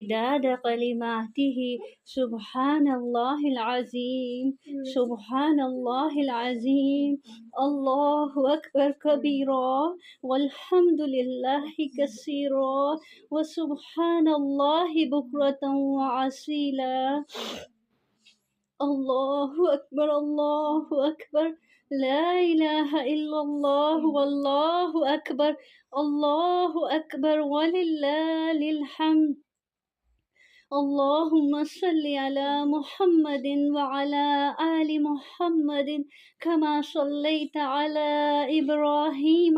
عداد كلماته سبحان الله العظيم سبحان الله العظيم الله أكبر كبيرا والحمد لله كثيرا وسبحان الله بكرة وعسيلا الله أكبر الله أكبر لا إله إلا الله والله أكبر الله أكبر ولله الحمد اللهم صل على محمد وعلى آل محمد كما صليت على إبراهيم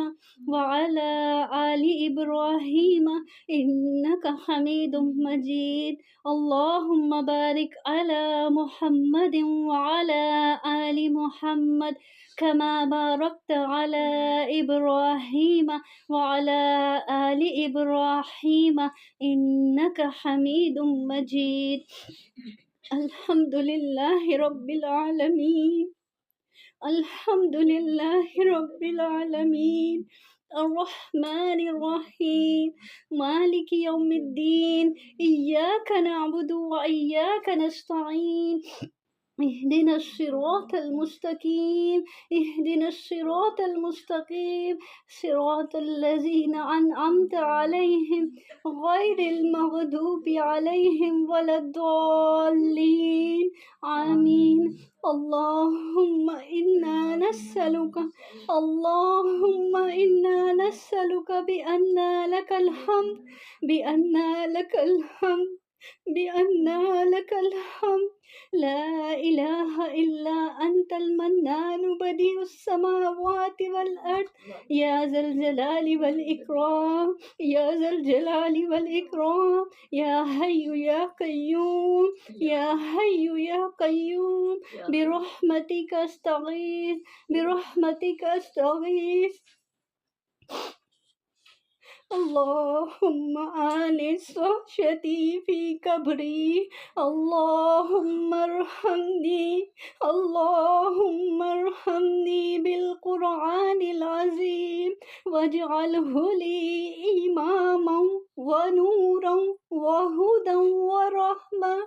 وعلى آل إبراهيم إنك حميد مجيد اللهم بارك على محمد وعلى آل محمد كما باركت على إبراهيم وعلى آل إبراهيم إنك حميد مجيد الحمد لله رب العالمين الحمد لله رب العالمين الرحمن الرحيم مالك يوم الدين إياك نعبد وإياك نستعين اهدنا الصراط المستقيم اهدنا الصراط المستقيم صراط الذين أنعمت عليهم غير المغضوب عليهم ولا الضالين آمين اللهم إنا نسألك اللهم إنا نسألك بأن لك الحمد بأن لك الحمد بأن لك الحمد لا إله إلا أنت المنان بديع السماوات والأرض يا ذا الجلال والإكرام يا ذا الجلال والإكرام يا حي يا قيوم يا حي يا قيوم برحمتك أستغيث برحمتك أستغيث اللهم آنس وحشتي في قبري اللهم ارحمني اللهم ارحمني بالقرآن العظيم واجعله لي إماما ونورا وهدى ورحمة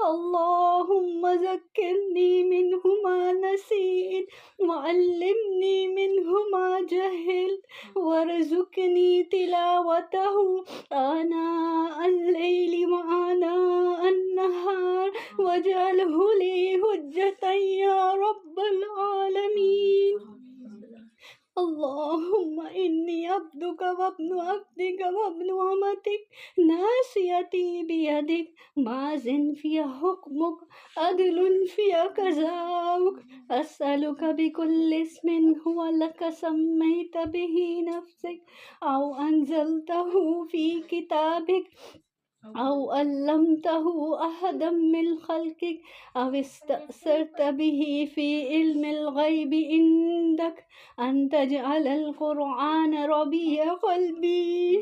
اللهم ذكرني منه ما نسيت وعلمني منه ما جهلت وارزقني تلاوته آناء الليل وآناء النهار واجعله لي حجة يا رب العالمين اللهم إني عبدك وابن عبدك وابن أمتك ناصيتي بيدك ماض في حكمك عدل في قضاؤك أسألك بكل اسم هو لك سميت به نفسك أو أنزلته في كتابك أو علمته أحدا من خلقك أو استأثرت به في علم الغيب عندك أن تجعل القرآن ربيع قلبي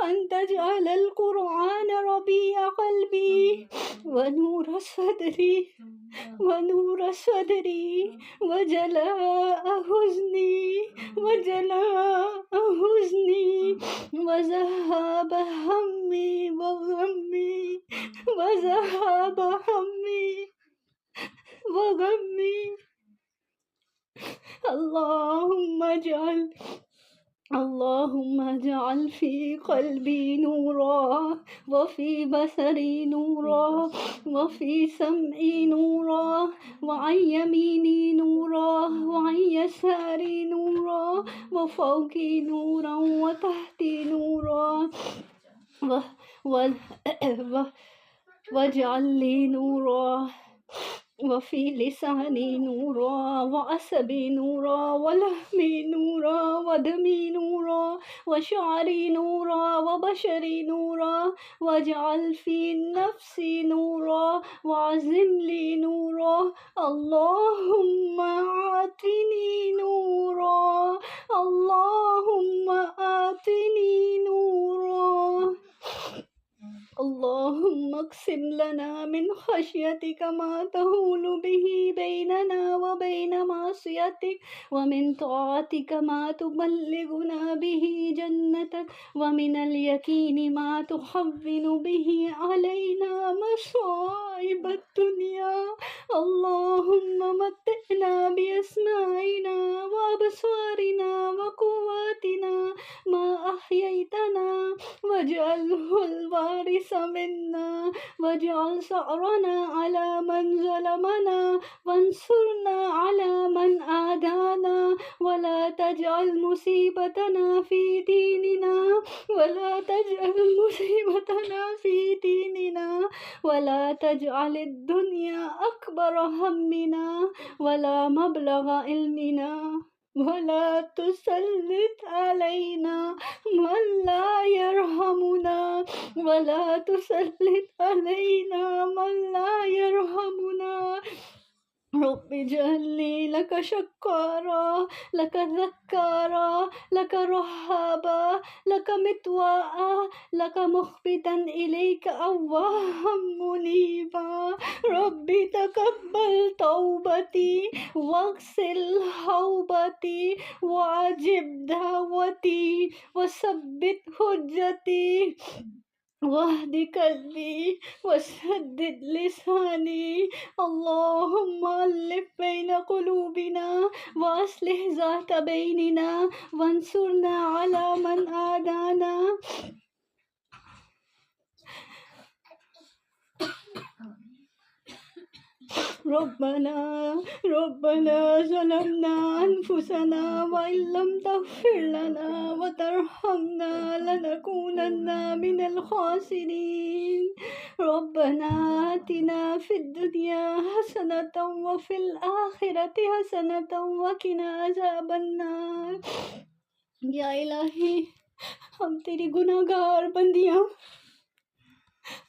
أن تجعل القرآن ربيع قلبي ونور صدري ونور صدري وجلاء حزني وجلاء حزني وذهاب همي وغمي وذهاب همي وغمي اللهم اجعل في قلبي نورا وفي بصري نورا وفي سمعي نورا وعن يميني نورا وعن يساري نورا وفوقي نورا وتحتي نورا واجعل لي نورا وفي لساني نورا وعصبي نورا ولحمي نورا ودمي نورا وشعري نورا وبشري نورا واجعل في نفسي نورا وعزم لي نورا اللهم آتني نورا اللهم آتني نورا اللهم اقسم لنا من خشيتك ما تهول به بيننا وبين معصيتك ومن طاعتك ما تبلغنا به جنتك ومن اليقين ما تحول به علينا مصائب الدنيا اللهم متعنا بأسماعنا وأبصارنا وقواتنا ما أحييتنا واجعله الوارث منا واجعل ثأرنا على من ظلمنا وانصرنا على من عادانا ولا تجعل مصيبتنا في ديننا ولا تجعل مصيبتنا في ديننا ولا تجعل الدنيا أكبر همنا ولا مبلغ علمنا ولا تسلط علينا من لا يرحمنا ولا تسلط علينا من لا يرحمنا رب اجعلني لك شكارا لك ذكارا لك رهابا لك متواء لك مخبتا إليك أواها منيبا رب تقبل توبتي واغسل حوبتي وأجب دعوتي وثبت حجتي واهد قلبي وسدد لساني اللهم ألف بين قلوبنا وأصلح ذات بيننا وانصرنا على من عادانا ربنا ظلمنا أنفسنا وإن لم تغفر لنا وترحمنا لنكونن من الخاسرين ربنا آتنا في الدنيا حسنة وفي الآخرة حسنة وقنا عذاب النار یا الہی ہم تیری گناہگار بندیاں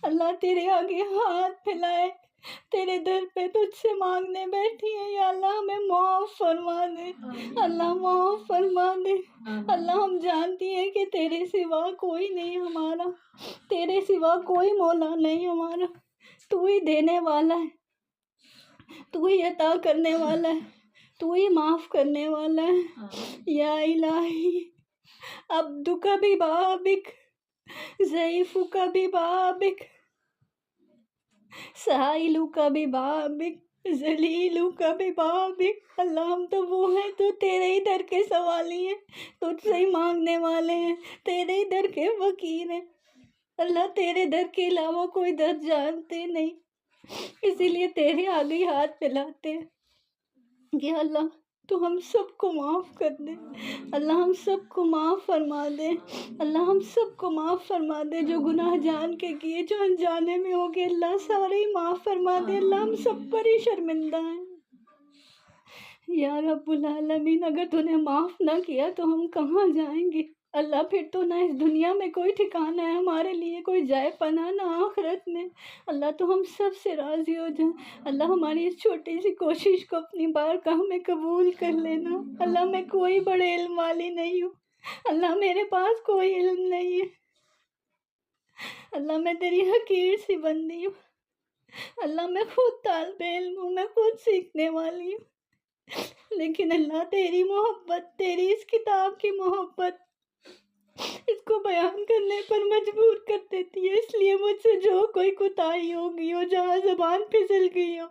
اللہ تیرے آگے ہاتھ پھیلائے تیرے در پہ تجھ سے مانگنے بیٹھی ہیں یا اللہ ہمیں معاف فرما دے اللہ معاف فرما دے اللہ ہم جانتی ہیں کہ تیرے سوا کوئی نہیں ہمارا تیرے سوا کوئی مولا نہیں ہمارا تو ہی دینے والا ہے تو ہی عطا کرنے والا ہے تو ہی معاف کرنے والا ہے یا الہی عبدک ببابک ضعیفک ببابک سائلک ببابک ذلیلک ببابک اللہ ہم تو وہ ہیں تو تیرے ہی در کے سوالی ہیں تجھ سے ہی مانگنے والے ہیں تیرے ہی در کے فقیر ہیں اللہ تیرے در کے علاوہ کوئی در جانتے نہیں اسی لیے تیرے آگے ہی ہاتھ پھیلاتے ہیں کہ اللہ تو ہم سب کو معاف کر دے اللہ ہم سب کو معاف فرما دے اللہ ہم سب کو معاف فرما دے جو گناہ جان کے کیے جو انجانے میں ہو گئے اللہ سارے ہی معاف فرما دے اللہ ہم سب پر ہی شرمندہ ہیں یا رب العالمین اگر تو نے معاف نہ کیا تو ہم کہاں جائیں گے اللہ پھر تو نہ اس دنیا میں کوئی ٹھکانہ ہے ہمارے لیے کوئی جائے پناہ نہ آخرت میں اللہ تو ہم سب سے راضی ہو جائیں اللہ ہماری اس چھوٹی سی کوشش کو اپنی بارگاہ میں قبول کر لینا اللہ میں کوئی بڑے علم والی نہیں ہوں اللہ میرے پاس کوئی علم نہیں ہے اللہ میں تیری حقیر سی بندی ہوں اللہ میں خود طالب علم ہوں میں خود سیکھنے والی ہوں لیکن اللہ تیری محبت تیری اس کتاب کی محبت اس کو بیان کرنے پر مجبور کر دیتی ہے اس لیے مجھ سے جو کوئی کوتاہی ہو گئی ہو جہاں زبان پھسل گئی ہو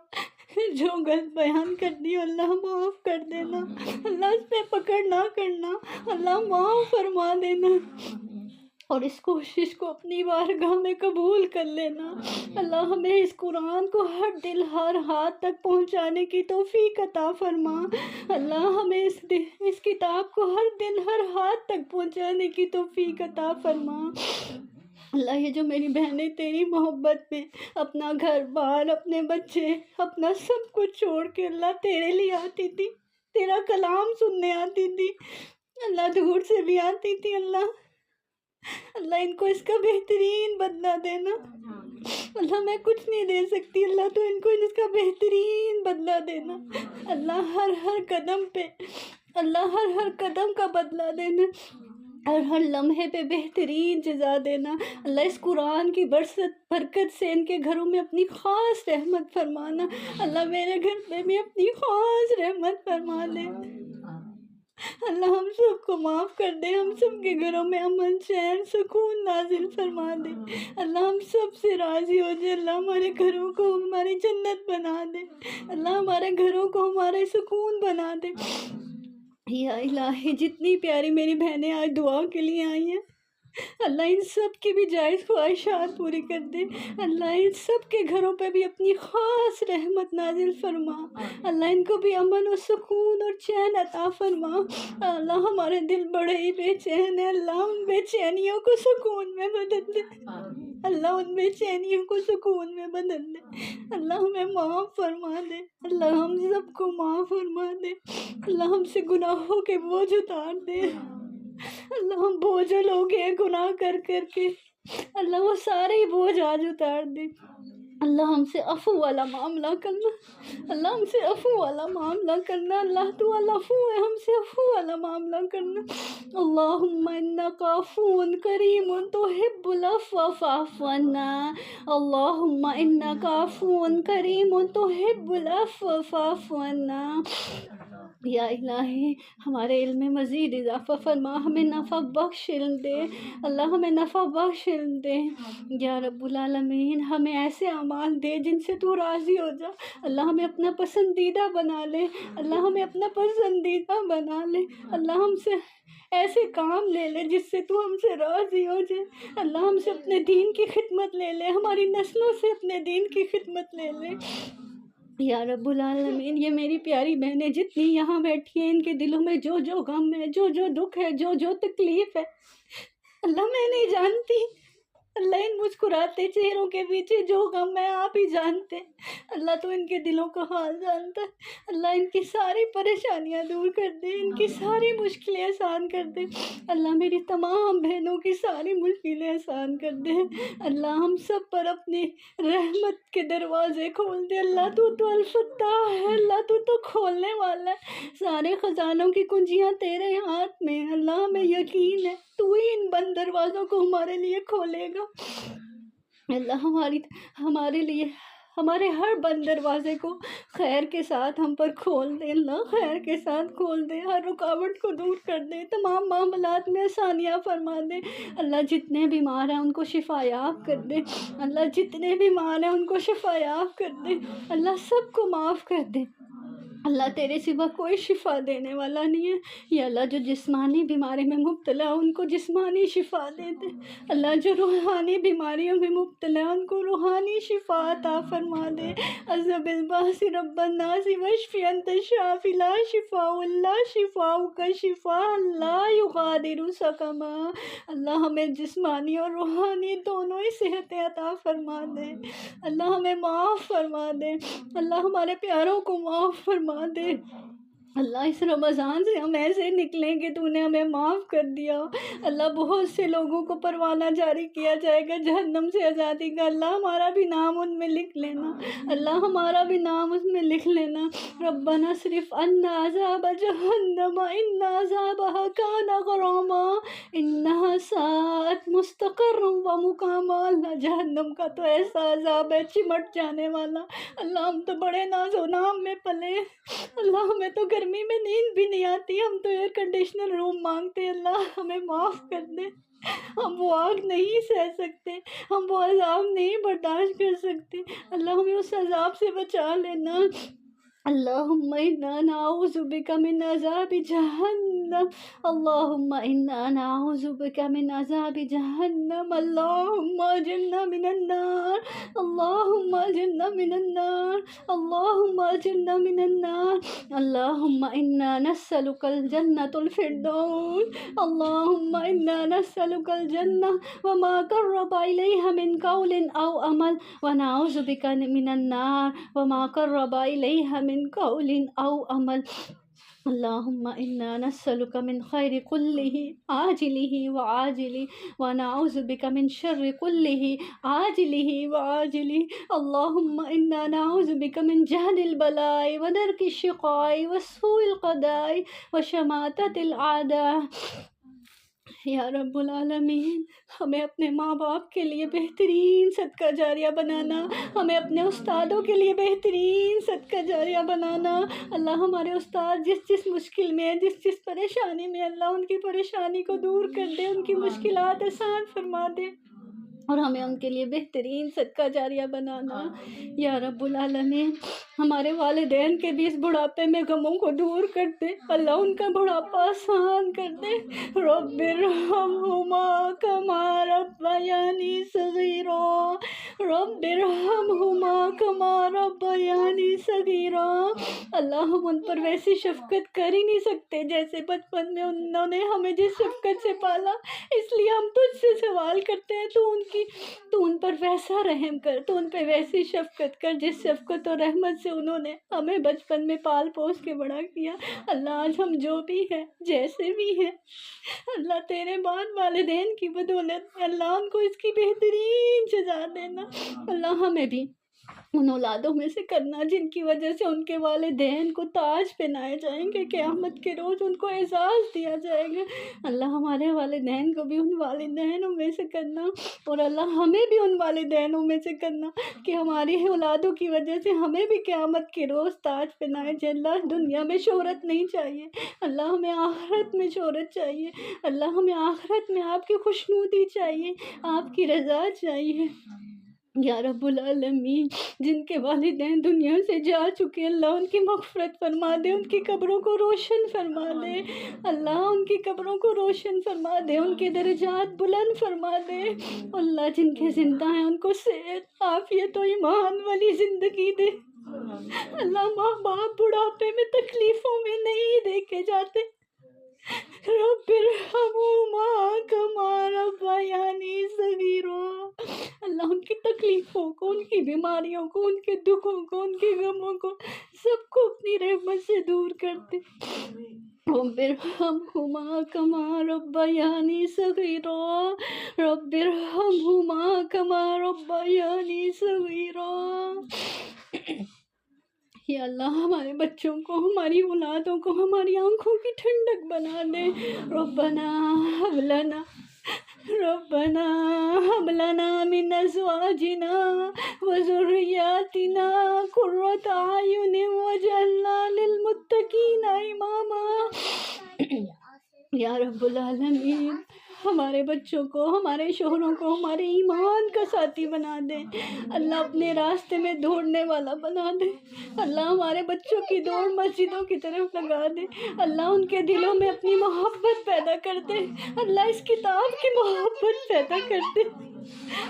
جو غلط بیان کر دی ہو اللہ معاف کر دینا اللہ اس پہ پکڑ نہ کرنا اللہ معاف فرما دینا اور اس کوشش کو اپنی بارگاہ میں قبول کر لینا اللہ ہمیں اس قرآن کو ہر دل ہر ہاتھ تک پہنچانے کی توفیق عطا فرما اللہ ہمیں اس کتاب کو ہر دل ہر ہاتھ تک پہنچانے کی توفیق عطا فرما اللہ یہ جو میری بہنیں تیری محبت میں اپنا گھر بار اپنے بچے اپنا سب کچھ چھوڑ کے اللہ تیرے لیے آتی تھی تیرا کلام سننے آتی تھی اللہ دور سے بھی آتی تھی اللہ ان کو اس کا بہترین بدلہ دینا اللہ میں کچھ نہیں دے سکتی اللہ تو ان کو اس کا بہترین بدلہ دینا اللہ ہر قدم پہ اللہ ہر قدم کا بدلہ دینا اور ہر لمحے پہ بہترین جزا دینا۔ اللہ اس قرآن کی برکت سے ان کے گھروں میں اپنی خاص رحمت فرمانا۔ اللہ میرے گھر پہ بھی اپنی خاص رحمت فرما دے۔ اللہ ہم سب کو معاف کر دے، ہم سب کے گھروں میں امن، چین، سکون نازل فرما دے۔ اللہ ہم سب سے راضی ہو جائے۔ اللہ ہمارے گھروں کو ہماری جنت بنا دے۔ اللہ ہمارے گھروں کو ہمارے سکون بنا دے۔ یا الہی جتنی پیاری میری بہنیں آج دعا کے لیے آئی ہیں، اللہ ان سب کی بھی جائز خواہشات پوری کر دے۔ اللہ ان سب کے گھروں پہ بھی اپنی خاص رحمت نازل فرما۔ اللہ ان کو بھی امن و سکون اور چین عطا فرما۔ اللہ ہمارے دل بڑے ہی بے چین ہیں، اللہ ان بے چینیوں کو سکون میں بدل دے۔ اللہ ان بے چینیوں کو سکون میں بدل دے۔ اللہ ہمیں معاف فرما دے۔ اللہ ہم سب کو معاف فرما دے۔ اللہ ہم سے گناہوں کے بوجھ اتار دے۔ اللہ ہم بوجھل ہو گئے گناہ کر کر کے، اللہ وہ سارے بوجھ آج اتار دے۔ اللہ ہم سے عفو والا معاملہ کرنا، اللہ ہم سے عفو والا معاملہ کرنا۔ اللہ تو العفو ہے، ہم سے عفو والا معاملہ کرنا۔ اللہم انک عفو کریم تحب العفو فاعف عنا۔ اللہم انک عفو کریم تحب العفو فاعف عنا۔ یا الہی ہمارے علم میں مزید اضافہ فرما، ہمیں نفع بخش علم دے۔ اللہ ہمیں نفع بخش علم دے۔ یا رب العالمین ہمیں ایسے اعمال دے جن سے تو راضی ہو جا۔ اللہ ہمیں اپنا پسندیدہ بنا لے۔ اللہ ہمیں اپنا پسندیدہ بنا لے۔ اللہ ہم سے ایسے کام لے لے جس سے تو ہم سے راضی ہو جائے۔ اللہ ہم سے اپنے دین کی خدمت لے لے، ہماری نسلوں سے اپنے دین کی خدمت لے لے۔ یا رب العالمین یہ میری پیاری بہنیں جتنی یہاں بیٹھی ہیں، ان کے دلوں میں جو جو غم ہے، جو جو دکھ ہے، جو جو تکلیف ہے، اللہ میں نہیں جانتی۔ اللہ ان مسکراتے چہروں کے پیچھے جو غم ہے آپ ہی جانتے ہیں۔ اللہ تو ان کے دلوں کا حال جانتا ہے۔ اللہ ان کی ساری پریشانیاں دور کر دے، ان کی ساری مشکلیں آسان کر دے۔ اللہ میری تمام بہنوں کی ساری مشکلیں آسان کر دے۔ اللہ ہم سب پر اپنی رحمت کے دروازے کھول دے۔ اللہ تو الفتاح ہے، اللہ تو کھولنے والا ہے۔ سارے خزانوں کی کنجیاں تیرے ہاتھ میں ہیں۔ اللہ ہمیں یقین ہے تو ہی ان بند دروازوں کو ہمارے لیے کھولے گا۔ اللہ ہمارے لیے ہمارے ہر بند دروازے کو خیر کے ساتھ ہم پر کھول دے۔ اللہ خیر کے ساتھ کھول دے، ہر رکاوٹ کو دور کر دے، تمام معاملات میں آسانیاں فرما دے۔ اللہ جتنے بیمار ہیں ان کو شفا یاب کر دے۔ اللہ جتنے بیمار ہیں ان کو شفا یاب کر دے۔ اللہ سب کو معاف کر دے۔ اللہ تیرے سوا کوئی شفا دینے والا نہیں ہے۔ یا اللہ جو جسمانی بیماری میں مبتلا ان کو جسمانی شفا دے دے۔ اللہ جو روحانی بیماریوں میں مبتلا ان کو روحانی شفا عطا فرما دے۔ عذب الباس رب الناس واشفی انت الشافی لا شفاء الا شفاؤک شفاء لا یغادر سقما۔ اللہ ہمیں جسمانی اور روحانی دونوں ہی صحتیں عطا فرما دے۔ اللہ ہمیں معاف فرما دے۔ اللہ ہمارے پیاروں کو معاف فرما دے۔ اللہ اس رمضان سے ہم ایسے نکلیں کہ تو نے ہمیں معاف کر دیا۔ اللہ بہت سے لوگوں کو پروانہ جاری کیا جائے گا جہنم سے آزادی کا۔ اللہ ہمارا بھی نام ان میں لکھ لینا۔ اللہ ہمارا بھی نام اس میں لکھ لینا۔ ربنا اصرف عنا عذاب جہنم ان عذابها كان غراما انها ساءت مستقرا ومقاما۔ اللہ جہنم کا تو ایسا عذاب ہے چمٹ جانے والا۔ اللہ ہم تو بڑے ناز و نام میں پلے۔ اللہ ہمیں تو گرمی میں نیند بھی نہیں آتی، ہم تو ایئر کنڈیشنر روم مانگتے ہیں۔ اللہ ہمیں معاف کر دے۔ ہم وہ آگ نہیں سہ سکتے، ہم وہ عذاب نہیں برداشت کر سکتے۔ اللہ ہمیں اس عذاب سے بچا لینا۔ اللہم انا نعوذ بک من عذاب جہنم، اللہم انا نعوذ بک من عذاب جہنم، اللہم اجرنا من النار، اللہم اجرنا من النار، اللہم اجرنا من النار، اللہم انا نسألک الجنة الفردوس، اللہم انا نسألک الجنة وما قرب الیہ من قول او عمل، ونعوذ بک من النار وما قرب الیہ من قول او عمل۔ اللہم انا نسألک من خیر کلہ عاجلہ وعاجلہ ونعوذ بک من شر کلہ عاجلہ وعاجلہ۔ اللہم انا نعوذ بک من جہد البلاء ودرک الشقاء وسوء القضاء وشماتۃ الاعداء۔ یا رب العالمین ہمیں اپنے ماں باپ کے لیے بہترین صدقہ جاریہ بنانا، ہمیں اپنے استادوں کے لیے بہترین صدقہ جاریہ بنانا۔ اللہ ہمارے استاد جس جس مشکل میں ہیں، جس جس پریشانی میں، اللہ ان کی پریشانی کو دور کر دے، ان کی مشکلات آسان فرما دے، اور ہمیں ان کے لیے بہترین صدقہ جاریہ بنانا۔ یا رب العالمین ہمارے والدین کے بھی اس بڑھاپے میں غموں کو دور کر دے، اللہ ان کا بڑھاپا آسان کر دے۔ رب ارحمہما کما ربیانی صغیرا، رب ارحمہما کما ربیانی صغیرا۔ اللہ ہم ان پر ویسی شفقت کر ہی نہیں سکتے جیسے بچپن میں انہوں نے ہمیں جس شفقت سے پالا، اس لیے ہم تجھ سے سوال کرتے ہیں تو ان پر ویسا رحم کر، تو ان پہ ویسی شفقت کر جس شفقت اور رحمت سے انہوں نے ہمیں بچپن میں پال پوس کے بڑا کیا۔ اللہ آج ہم جو بھی ہیں، جیسے بھی ہیں، اللہ تیرے بعد والدین کی بدولت اللہ ان کو اس کی بہترین سزا دینا۔ اللہ ہمیں بھی ان اولادوں میں سے کرنا جن کی وجہ سے ان کے والدین کو تاج پہنائے جائیں گے، قیامت کے روز ان کو اعزاز دیا جائے گا۔ اللہ ہمارے والدین کو بھی ان والدینوں میں سے کرنا، اور اللہ ہمیں بھی ان والدینوں میں سے کرنا کہ ہماری اولادوں کی وجہ سے ہمیں بھی قیامت کے روز تاج پہنائے جائے۔ اللہ دنیا میں شہرت نہیں چاہیے، اللہ ہمیں آخرت میں شہرت چاہیے، اللہ ہمیں آخرت میں آپ کی خوشنودی چاہیے، آپ کی رضا چاہیے۔ یا رب العالمین جن کے والدین دنیا سے جا چکے، اللہ ان کی مغفرت فرما دے، ان کی قبروں کو روشن فرما دے، اللہ ان کی قبروں کو روشن فرما دے، ان کے درجات بلند فرما دے۔ اللہ جن کے زندہ ہیں ان کو صحت، عافیت و ایمان والی زندگی دے۔ اللہ ماں باپ بڑھاپے میں تکلیفوں میں نہیں دیکھے جاتے، رب ارحمہما کما ربیانی صغیرا۔ اللہ ان کی تکلیفوں کو، ان کی بیماریوں کو، ان کے دکھوں کو، ان کے غموں کو، سب کو اپنی رحمت سے دور کر دے۔ رب ارحمہما کما ربیانی صغیرا، رب ارحمہما کما ربیانی صغیرا۔ یا اللہ ہمارے بچوں کو، ہماری اولادوں کو، ہماری آنکھوں کی ٹھنڈک بنا دے۔ ربنا هب لنا من ازواجنا وذرياتنا قرة اعین واجعلنا للمتقین اماما۔ یا رب العالمین ہمارے بچوں کو، ہمارے شوہروں کو ہمارے ایمان کا ساتھی بنا دے، اللہ اپنے راستے میں دوڑنے والا بنا دے۔ اللہ ہمارے بچوں کی دوڑ مسجدوں کی طرف لگا دے، اللہ ان کے دلوں میں اپنی محبت پیدا کر دے، اللہ اس کتاب کی محبت پیدا کر دے۔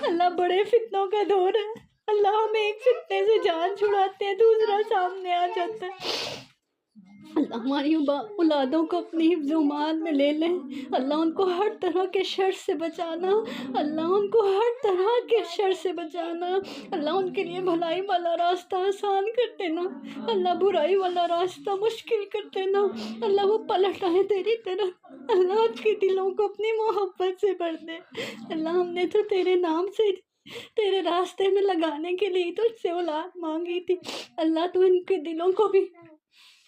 اللہ بڑے فتنوں کا دور ہے، اللہ ہمیں ایک فتنے سے جان چھڑاتے ہیں، دوسرا سامنے آ جاتا ہے۔ اللہ ہماری اولادوں کو اپنی حفظ و امان میں لے لیں، اللہ ان کو ہر طرح کے شر سے بچانا، اللہ ان کو ہر طرح کے شر سے بچانا، اللہ ان کے لیے بھلائی والا راستہ آسان کر دینا، اللہ برائی والا راستہ مشکل کر دینا، اللہ وہ پلٹ آئے تیری طرف، اللہ ان کے دلوں کو اپنی محبت سے بھر دے۔ اللہ ہم نے تو تیرے نام سے، تیرے راستے میں لگانے کے لیے تجھ سے اولاد مانگی تھی، اللہ تو ان کے دلوں کو بھی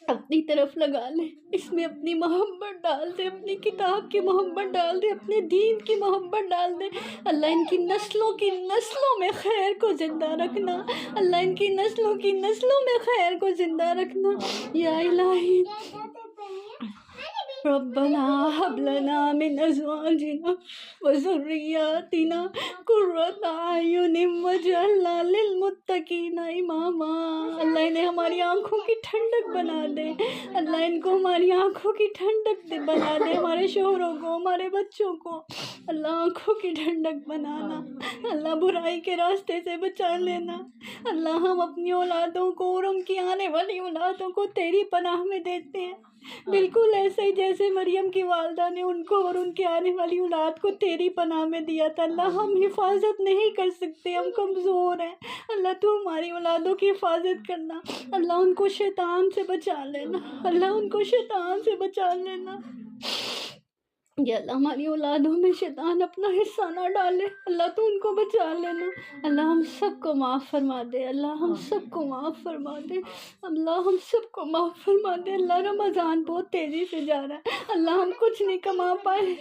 اپنی طرف لگا لے، اس میں اپنی محبت ڈال دے، اپنی کتاب کی محبت ڈال دے، اپنے دین کی محبت ڈال دے۔ اللہ ان کی نسلوں میں خیر کو زندہ رکھنا، اللہ ان کی نسلوں میں خیر کو زندہ رکھنا۔ یا الہی ربنا هب لنا من ازواجنا وذرياتنا قرة اعین واجعلنا للمتقین اماما۔ اللہ انہیں ہماری آنکھوں کی ٹھنڈک بنا دے، اللہ ان کو ہماری آنکھوں کی ٹھنڈک بنا دے، ہمارے شوہروں کو، ہمارے بچوں کو اللہ آنکھوں کی ٹھنڈک بنانا، اللہ برائی کے راستے سے بچا لینا۔ اللہ ہم اپنی اولادوں کو اور ان کی آنے والی اولادوں کو تیری پناہ میں دیتے ہیں، بالکل ایسے ہی جیسے مریم کی والدہ نے ان کو اور ان کی آنے والی اولاد کو تیری پناہ میں دیا تھا۔ اللہ ہم حفاظت نہیں کر سکتے، ہم کمزور ہیں، اللہ تو ہماری اولادوں کی حفاظت کرنا، اللہ ان کو شیطان سے بچا لینا، اللہ ان کو شیطان سے بچا لینا۔ یا اللہ ہماری اولادوں میں شیطان اپنا حصہ نہ ڈالے، اللہ تو ان کو بچا لینا، اللہ ہم سب کو معاف فرما دے، اللہ ہم سب کو معاف فرما دے، اللہ ہم سب کو معاف فرما دے۔ اللہ رمضان بہت تیزی سے جا رہا ہے، اللہ ہم کچھ نہیں کما پائے،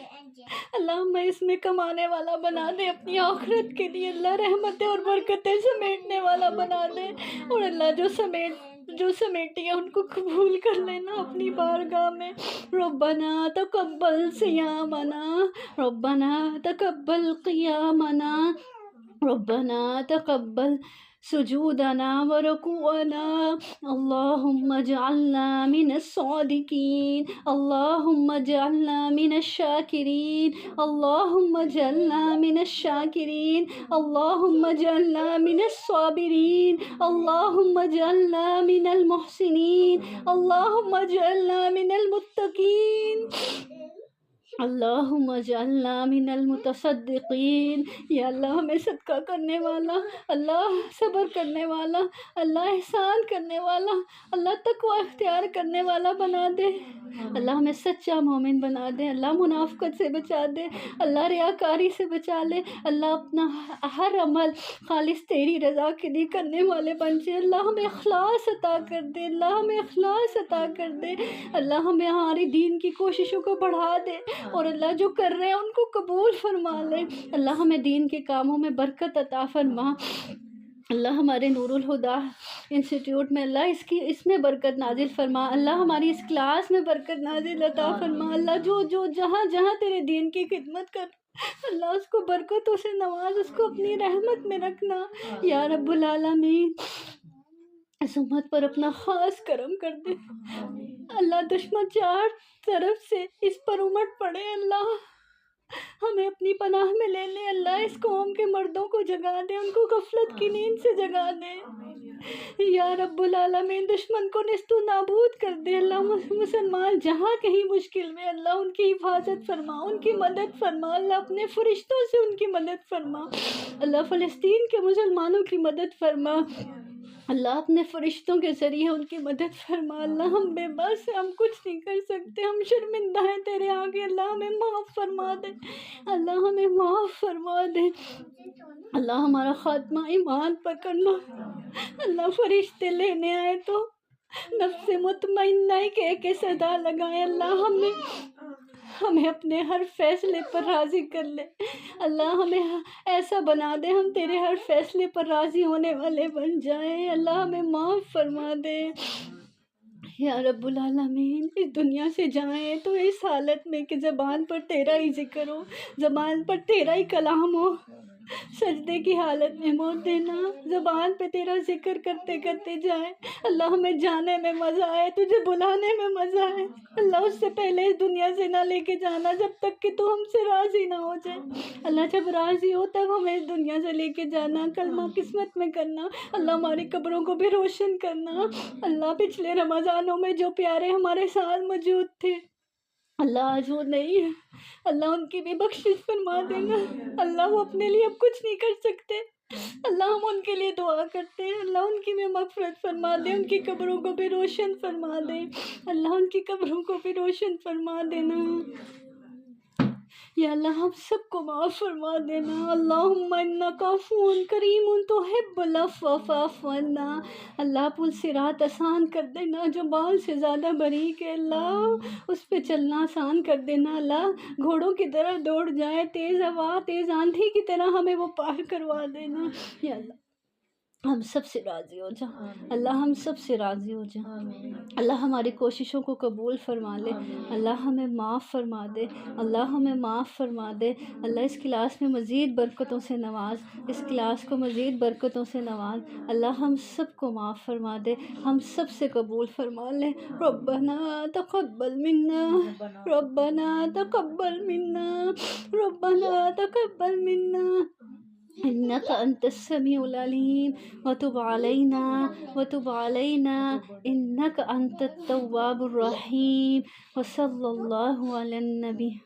اللہ ہمیں اس میں کمانے والا بنا دے اپنی آخرت کے لیے، اللہ رحمتیں اور برکتیں سمیٹنے والا بنا دے، اور اللہ جو سمیٹی ہے ان کو قبول کر لینا اپنی بارگاہ میں۔ ربنا تقبل صیامنا، ربنا تقبل قیامنا، ربنا تقبل سجودنا وركوعنا، اللهم اجعلنا من الصادقين، اللهم اجعلنا من الشاكرين، اللهم اجعلنا من الشاكرين، اللهم اجعلنا من الصابرين، اللهم اجعلنا من المحسنين، اللهم اجعلنا من المتقين، اللہم اجعلنا من المتصدقین۔ یا اللہ ہمیں صدقہ کرنے والا، اللہ صبر کرنے والا، اللہ احسان کرنے والا، اللہ تقوی اختیار کرنے والا بنا دے، اللہ ہمیں سچا مومن بنا دے، اللہ منافقت سے بچا دے، اللہ ریاکاری سے بچا لے، اللہ اپنا ہر عمل خالص تیری رضا کے لیے کرنے والے بن جائے، اللہ ہمیں اخلاص عطا کر دے، اللہ ہمیں اخلاص عطا کر دے، اللہ ہمیں ہماری دین کی کوششوں کو بڑھا دے، اور اللہ جو کر رہے ہیں ان کو قبول فرما لے، اللہ ہمیں دین کے کاموں میں برکت عطا فرما، اللہ ہمارے نور الہدا انسٹیٹیوٹ میں اللہ اس میں برکت نازل فرما، اللہ ہماری اس کلاس میں برکت نازل عطا فرما، اللہ جو جہاں جہاں تیرے دین کی خدمت کر اللہ اس کو برکتوں سے نواز، اس کو اپنی رحمت میں رکھنا یا رب العالمین، اس امت پر اپنا خاص کرم کر دے، اللہ دشمن چار طرف سے اس پر امٹ پڑے، اللہ ہمیں اپنی پناہ میں لے لے، اللہ اس قوم کے مردوں کو جگا دے، ان کو غفلت کی نیند سے جگا دے یا رب العالمین، دشمن کو نیست و نابود کر دے، اللہ مسلمان جہاں کہیں مشکل میں اللہ ان کی حفاظت فرما، ان کی مدد فرما، اللہ اپنے فرشتوں سے ان کی مدد فرما، اللہ فلسطین کے مسلمانوں کی مدد فرما، اللہ اپنے فرشتوں کے ذریعے ان کی مدد فرما، اللہ ہم بے بس ہیں، ہم کچھ نہیں کر سکتے، ہم شرمندہ ہیں تیرے آگے، اللہ ہمیں معاف فرما دے، اللہ ہمیں معاف فرما دے، اللہ ہمارا خاتمہ ایمان پر کرنا، اللہ فرشتے لینے آئے تو نفس مطمئنہ کہہ کے صدا لگائے، اللہ ہمیں اپنے ہر فیصلے پر راضی کر لے، اللہ ہمیں ایسا بنا دے ہم تیرے ہر فیصلے پر راضی ہونے والے بن جائیں، اللہ ہمیں معاف فرما دے یا رب العالمین۔ اس دنیا سے جائیں تو اس حالت میں کہ زبان پر تیرا ہی ذکر ہو، زبان پر تیرا ہی کلام ہو، سجدے کی حالت میں موت دینا، زبان پہ تیرا ذکر کرتے کرتے جائیں، اللہ ہمیں جانے میں مزہ آئے، تجھے بلانے میں مزہ آئے، اللہ اس سے پہلے اس دنیا سے نہ لے کے جانا جب تک کہ تو ہم سے راضی نہ ہو جائے، اللہ جب راضی ہو تب ہمیں اس دنیا سے لے کے جانا، کلمہ قسمت میں کرنا، اللہ ہماری قبروں کو بھی روشن کرنا، اللہ پچھلے رمضانوں میں جو پیارے ہمارے ساتھ موجود تھے اللہ آج وہ نہیں ہے، اللہ ان کی بھی بخشش فرما دینا، اللہ وہ اپنے لیے اب کچھ نہیں کر سکتے، اللہ ہم ان کے لیے دعا کرتے ہیں، اللہ ان کی بھی مغفرت فرما دے، ان کی قبروں کو بھی روشن فرما دے، اللہ ان کی قبروں کو بھی روشن فرما دینا، یا اللہ ہم سب کو معاف فرما دینا، اللہم انک عفو کریم تحب العفو فاعف عنا، اللہ پل صراط آسان کر دینا جو بال سے زیادہ باریک ہے، اللہ اس پہ چلنا آسان کر دینا، اللہ گھوڑوں کی طرح دوڑ جائے، تیز ہوا تیز آندھی کی طرح ہمیں وہ پار کروا دینا، یا اللہ ہم سب سے راضی ہو جا، اللہ ہم سب سے راضی ہو جا، اللہ ہماری کوششوں کو قبول فرما لے، اللہ ہمیں معاف فرما دے، اللہ ہمیں معاف فرما دے، اللہ اس کلاس میں مزید برکتوں سے نواز، اس کلاس کو مزید برکتوں سے نواز، اللہ ہم سب کو معاف فرما دے، ہم سب سے قبول فرما لے، ربنا تقبل منا، ربنا تقبل منا، ربنا تقبل منا إنك أنت السميع العليم وتب علينا إنك أنت التواب الرحيم وصلى الله على النبي